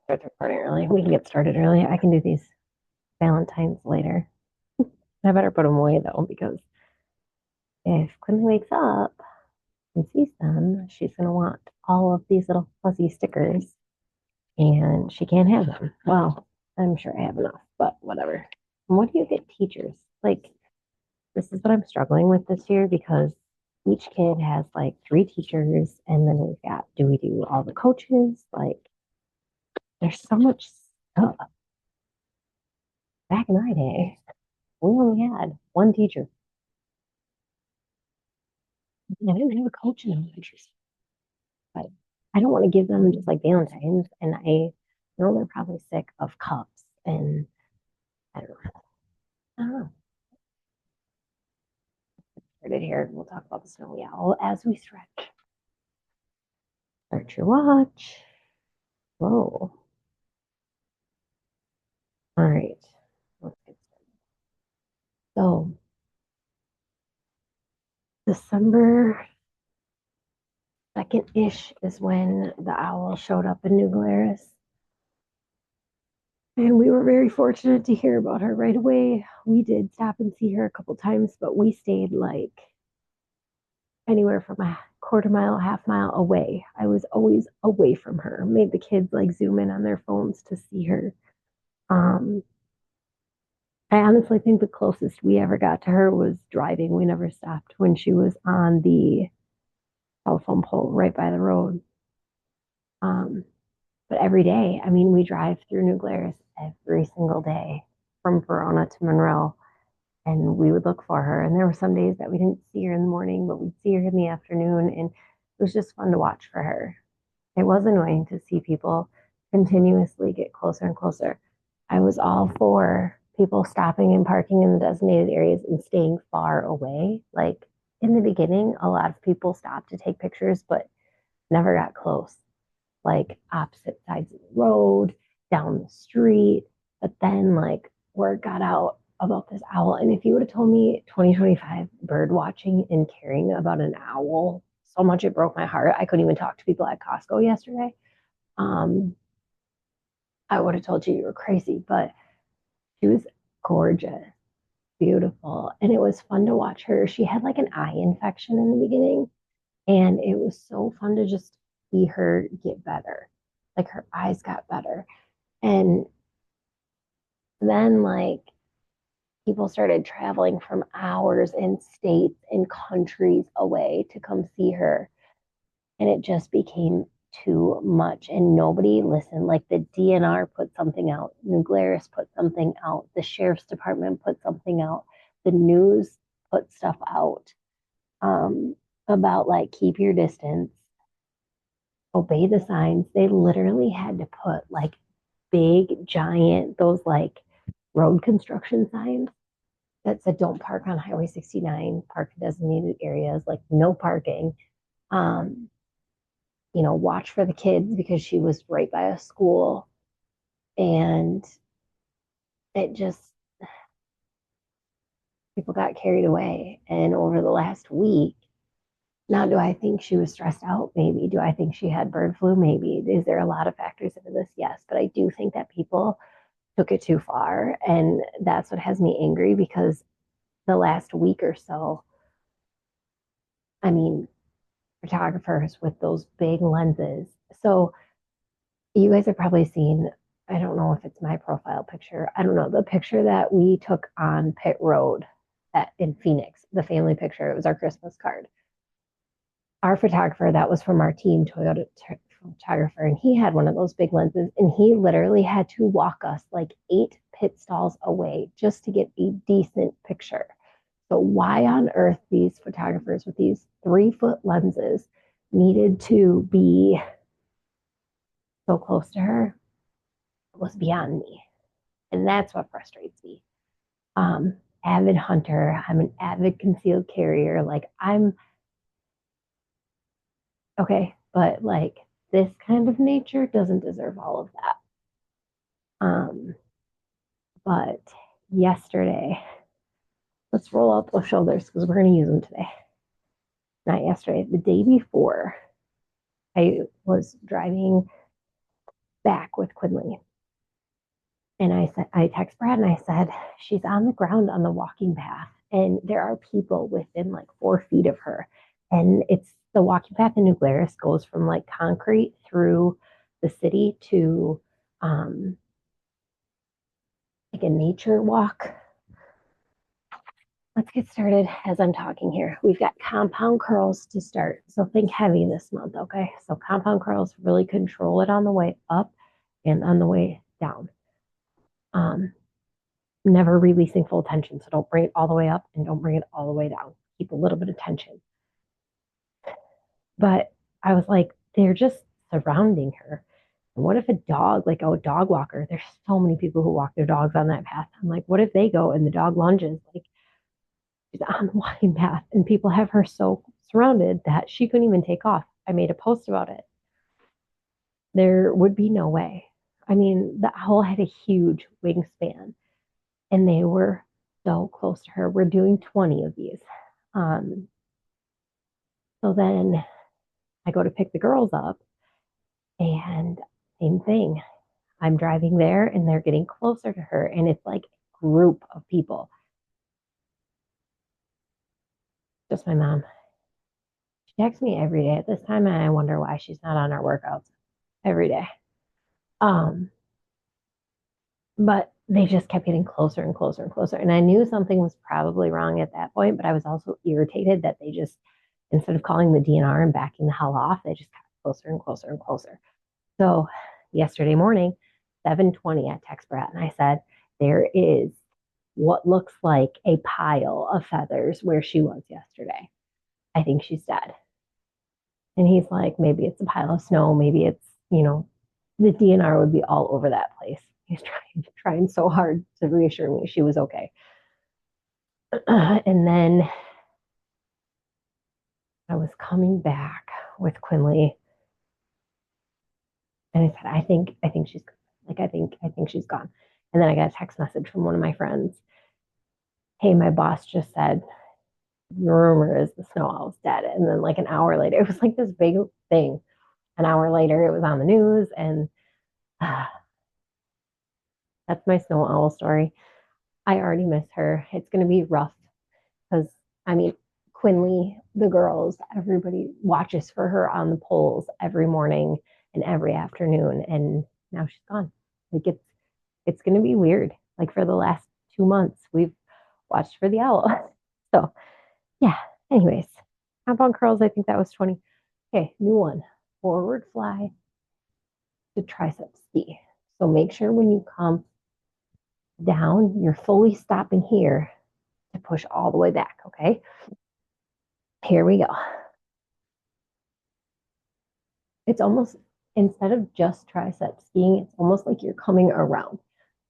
Start recording early. We can get started early. I can do these Valentine's later. I better put them away though, because if Quinley wakes up and sees them, she's gonna want all of these little fuzzy stickers, and she can't have them. Well, I'm sure I have enough, but whatever. And what do you get teachers? Like, this is what I'm struggling with this year because each kid has like three teachers, and then we've got, do we do all the coaches? Like, there's so much stuff. Back in my day, we only had one teacher. I didn't have a coach in elementary school, but I don't want to give them just like Valentine's. And I know they're probably sick of cups. And I don't know. I don't know. Started here. We'll talk about the snowy owl as we stretch. Start your watch. Whoa. All right. Let's get started. So, December 2nd-ish is when the owl showed up in New Glarus. And we were very fortunate to hear about her right away. We did stop and see her a couple times, but we stayed like anywhere from a quarter mile, half mile away. I was always away from her. Made the kids like zoom in on their phones to see her. Um, I honestly think the closest we ever got to her was driving. We never stopped when she was on the telephone pole right by the road. Um, but every day, I mean, we drive through New Glarus every single day from Verona to Monroe, and we would look for her. And there were some days that we didn't see her in the morning, but we'd see her in the afternoon, and it was just fun to watch for her. It was annoying to see people continuously get closer and closer. I was all for people stopping and parking in the designated areas and staying far away. Like in the beginning, a lot of people stopped to take pictures, but never got close, like opposite sides of the road, down the street. But then, like, word got out about this owl. And if you would have told me 2025 bird watching and caring about an owl so much, it broke my heart. I couldn't even talk to people at Costco yesterday. Um, I would have told you were crazy, but she was gorgeous, beautiful. And it was fun to watch her. She had like an eye infection in the beginning, and it was so fun to just see her get better. Like her eyes got better. And then like people started traveling from hours and states and countries away to come see her. And it just became too much. And nobody listened. Like the DNR put something out, New Glarus put something out, the sheriff's department put something out, the news put stuff out um, about like keep your distance, obey the signs. They literally had to put like big, giant, those like road construction signs that said don't park on Highway 69, park in designated areas, like no parking. Um, watch for the kids because she was right by a school. And it just, people got carried away. And over the last week, now do I think she was stressed out? Maybe. Do I think she had bird flu? Maybe. Is there a lot of factors into this? Yes. But I do think that people took it too far. And that's what has me angry because the last week or so, I mean, photographers with those big lenses. So you guys have probably seen, I don't know if it's my profile picture. I don't know, the picture that we took on Pitt Road in Phoenix, the family picture. It was our Christmas card. Our photographer, that was from our team, Toyota photographer, and he had one of those big lenses, and he literally had to walk us like 8 pit stalls away just to get a decent picture. So why on earth these photographers with these 3-foot lenses needed to be so close to her was beyond me. And that's what frustrates me. Avid hunter, I'm an avid concealed carrier. Like I'm okay, but like this kind of nature doesn't deserve all of that. But yesterday, let's roll out those shoulders because we're going to use them today. Not yesterday, the day before, I was driving back with Quinley. And I text Brad and I said, she's on the ground on the walking path, and there are people within like 4 feet of her. And it's the walking path in New Glarus goes from like concrete through the city to um, like a nature walk. Let's get started as I'm talking here. We've got compound curls to start. So think heavy this month, okay? So compound curls, really control it on the way up and on the way down. Um, Never releasing full tension. So don't bring it all the way up and don't bring it all the way down. Keep a little bit of tension. But I was like, they're just surrounding her. And what if a dog, like a dog walker, there's so many people who walk their dogs on that path. I'm like, what if they go and the dog lunges? Like she's on the walking path and people have her so surrounded that she couldn't even take off. I made a post about it. There would be no way. I mean, the owl had a huge wingspan and they were so close to her. We're doing 20 of these. Um, so then I go to pick the girls up, and same thing. I'm driving there, and they're getting closer to her, and it's like a group of people. Just my mom. She texts me every day at this time, and I wonder why she's not on our workouts every day. Um, but they just kept getting closer and closer and closer. And I knew something was probably wrong at that point, but I was also irritated that they just, instead of calling the DNR and backing the hell off, they just got closer and closer and closer. So yesterday morning, 7:20, I text Brett and I said, there is what looks like a pile of feathers where she was yesterday. I think she's dead. And he's like, maybe it's a pile of snow, maybe it's, the DNR would be all over that place. He's trying so hard to reassure me she was okay. And then I was coming back with Quinley, and I said, I think she's like, I think she's gone. And then I got a text message from one of my friends. Hey, my boss just said the rumor is the snow owl's dead. And then like an hour later, it was like this big thing. An hour later, it was on the news, and uh, that's my snow owl story. I already miss her. It's going to be rough because, I mean, Quinley, the girls, everybody watches for her on the poles every morning and every afternoon, and now she's gone. Like it's going to be weird. Like for the last 2 months, we've watched for the owl. So yeah. Anyways, compound curls. I think that was 20. Okay, new one. Forward fly to tricep ski. So make sure when you come down, you're fully stopping here to push all the way back. Okay. Here we go. It's almost, instead of just tricep skiing, it's almost like you're coming around.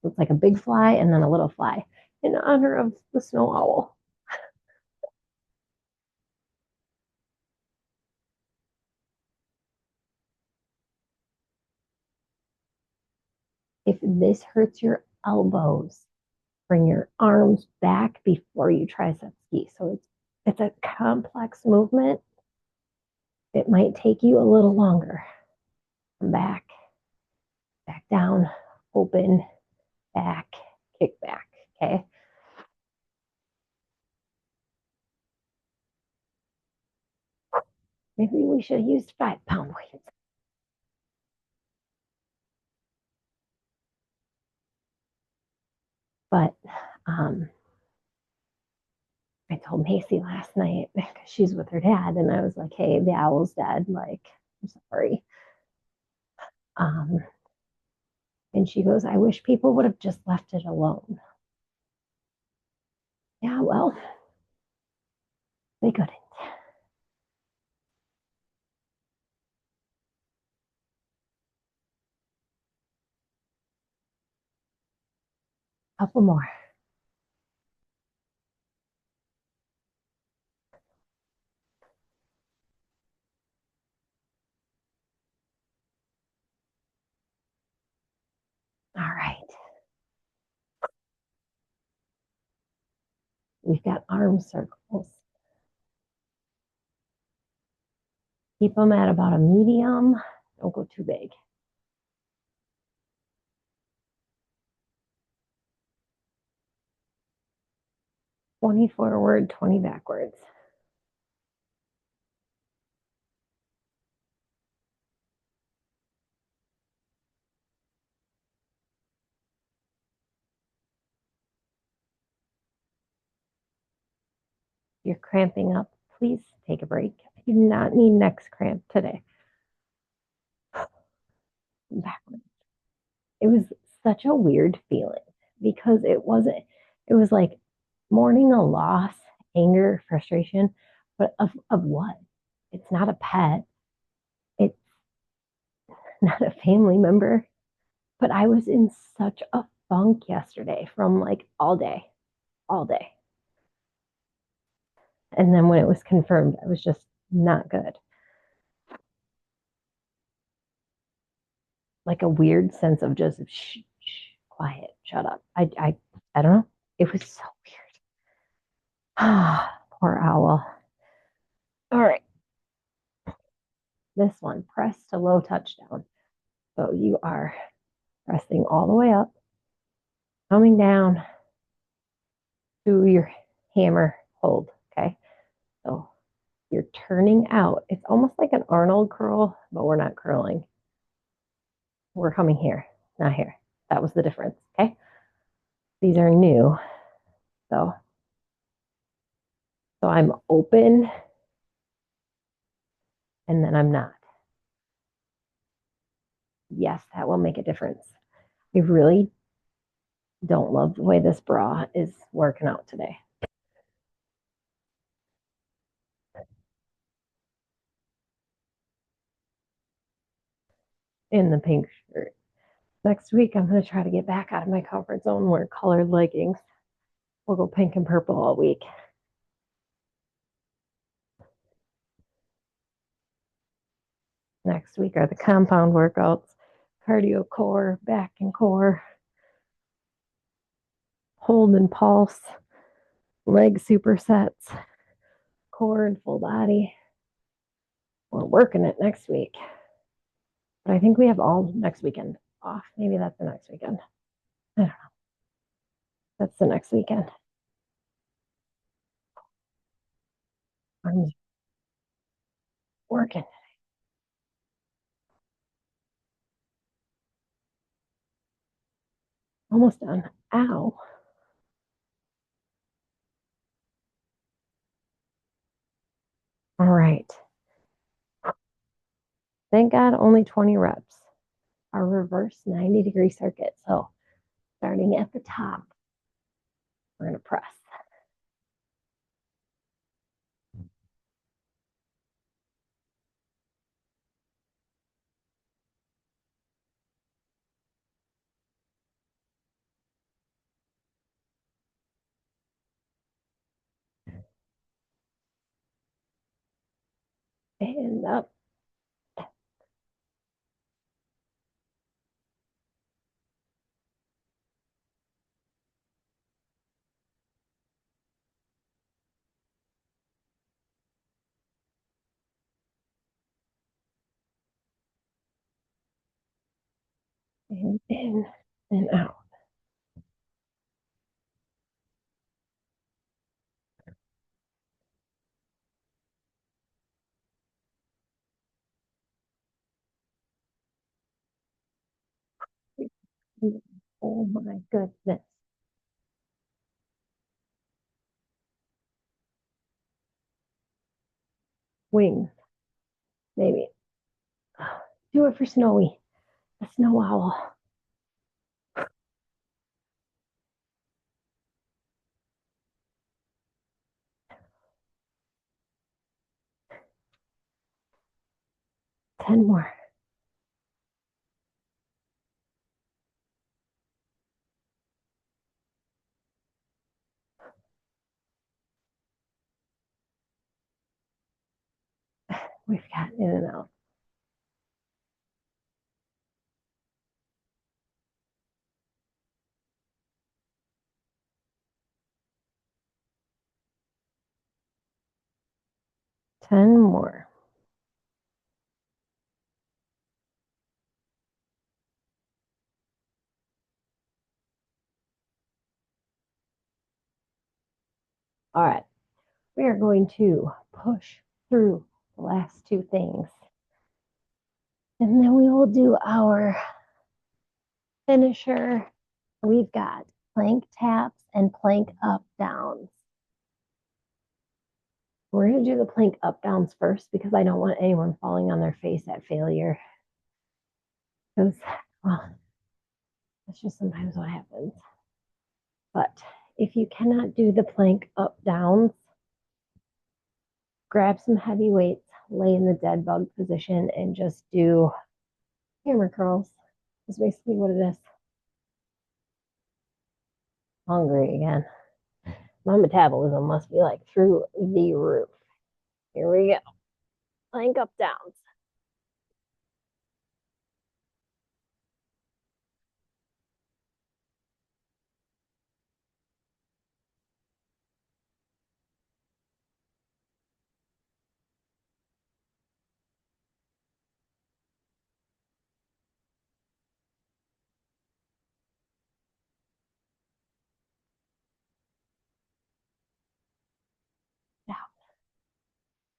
So it's like a big fly and then a little fly in honor of the snow owl. If this hurts your elbows, bring your arms back before you tricep ski. So it's a complex movement. It might take you a little longer. Come back down, open, back, kick back. Okay. Maybe we should have used 5 pound weights. But um, I told Macy last night because she's with her dad, and I was like, "Hey, the owl's dead. Like, I'm sorry." Um, and she goes, "I wish people would have just left it alone." Yeah, well, they couldn't. Couple more. All right. We've got arm circles. Keep them at about a medium. Don't go too big. 20 forward, 20 backwards. You're cramping up. Please take a break. I do not need next cramp today. Backwards. It was such a weird feeling because it was like mourning a loss, anger, frustration, but of what? It's not a pet. It's not a family member. But I was in such a funk yesterday from like all day, all day. And then when it was confirmed, I was just not good. Like a weird sense of just shh, shh, quiet, shut up. I don't know. It was so weird. Ah, poor owl. All right, this one, press to low touchdown. So you are pressing all the way up, coming down to your hammer hold. Okay. So you're turning out. It's almost like an Arnold curl, but we're not curling. We're coming here, not here. That was the difference. Okay. These are new. So, so I'm open and then I'm not. Yes, that will make a difference. I really don't love the way this bra is working out today. In the pink shirt. Next week, I'm going to try to get back out of my comfort zone, wear colored leggings. We'll go pink and purple all week. Next week are the compound workouts, cardio core, back and core, hold and pulse, leg supersets, core and full body. We're working it next week. But I think we have all next weekend off. Maybe that's the next weekend. I don't know. That's the next weekend. I'm working. Almost done. Ow. All right. Thank God only 20 reps. Our reverse 90-degree circuit. So starting at the top, we're going to press. And up and in and out. Oh my goodness. Wings, maybe. Do it for Snowy, the snow owl. 10 more. We've got in and out. 10 more. All right, we are going to push through the last two things. And then we will do our finisher. We've got plank taps and plank up downs. We're going to do the plank up downs first because I don't want anyone falling on their face at failure. Because, well, that's just sometimes what happens. But if you cannot do the plank up downs, grab some heavy weights, lay in the dead bug position, and just do hammer curls. Is basically what it is. Hungry again. My metabolism must be like through the roof. Here we go. Plank up downs. Now,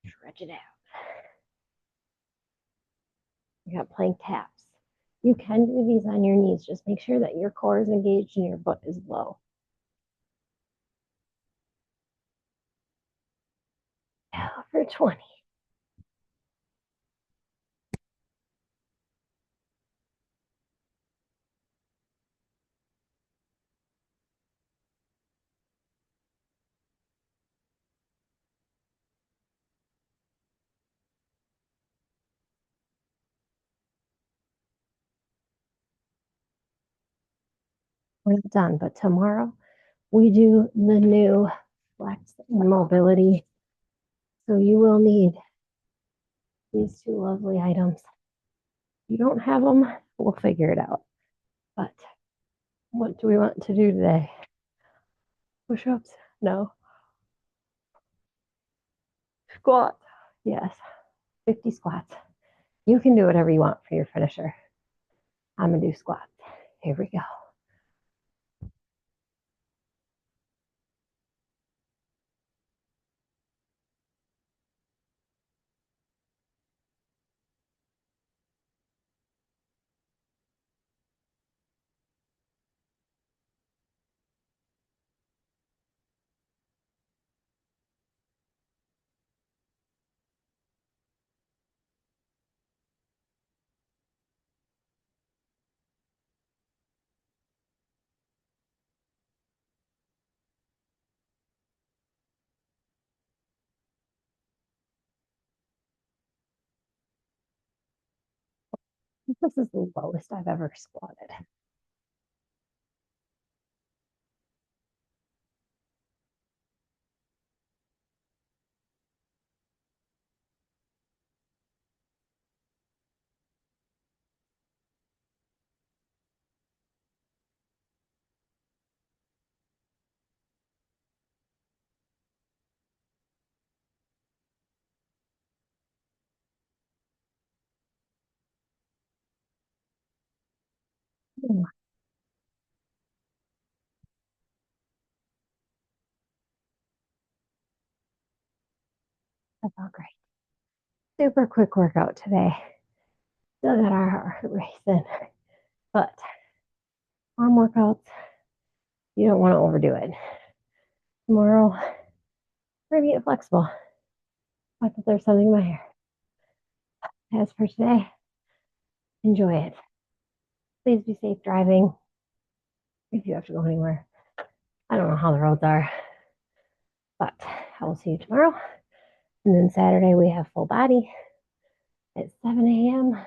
stretch it out. You got plank taps. You can do these on your knees. Just make sure that your core is engaged and your butt is low. Now for 20. We're not done, but tomorrow we do the new flex mobility. So you will need these two lovely items. If you don't have them, we'll figure it out. But what do we want to do today? Push-ups? No. Squats? Yes. 50 squats. You can do whatever you want for your finisher. I'm gonna do squats. Here we go. This is the lowest I've ever squatted. That felt great. Super quick workout today. Still got our heart racing, but arm workouts, you don't want to overdo it. Tomorrow, we're gonna get flexible. I thought there's something in my hair. As for today, enjoy it. Please be safe driving if you have to go anywhere. I don't know how the roads are, but I will see you tomorrow. And then Saturday, we have full body at 7 a.m.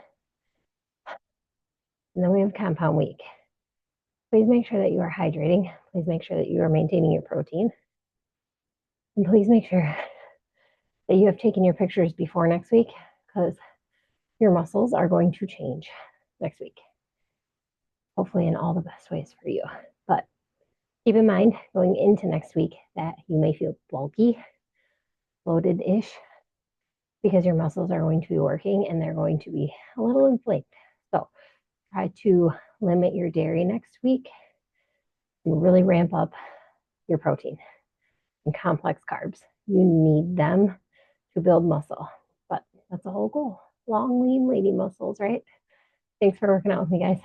And then we have compound week. Please make sure that you are hydrating. Please make sure that you are maintaining your protein. And please make sure that you have taken your pictures before next week because your muscles are going to change next week. Hopefully, in all the best ways for you. But keep in mind going into next week that you may feel bulky, bloated ish, because your muscles are going to be working and they're going to be a little inflamed. So try to limit your dairy next week and really ramp up your protein. and complex carbs. You need them to build muscle. But that's a whole goal. Long, lean lady muscles, right? Thanks for working out with me, guys.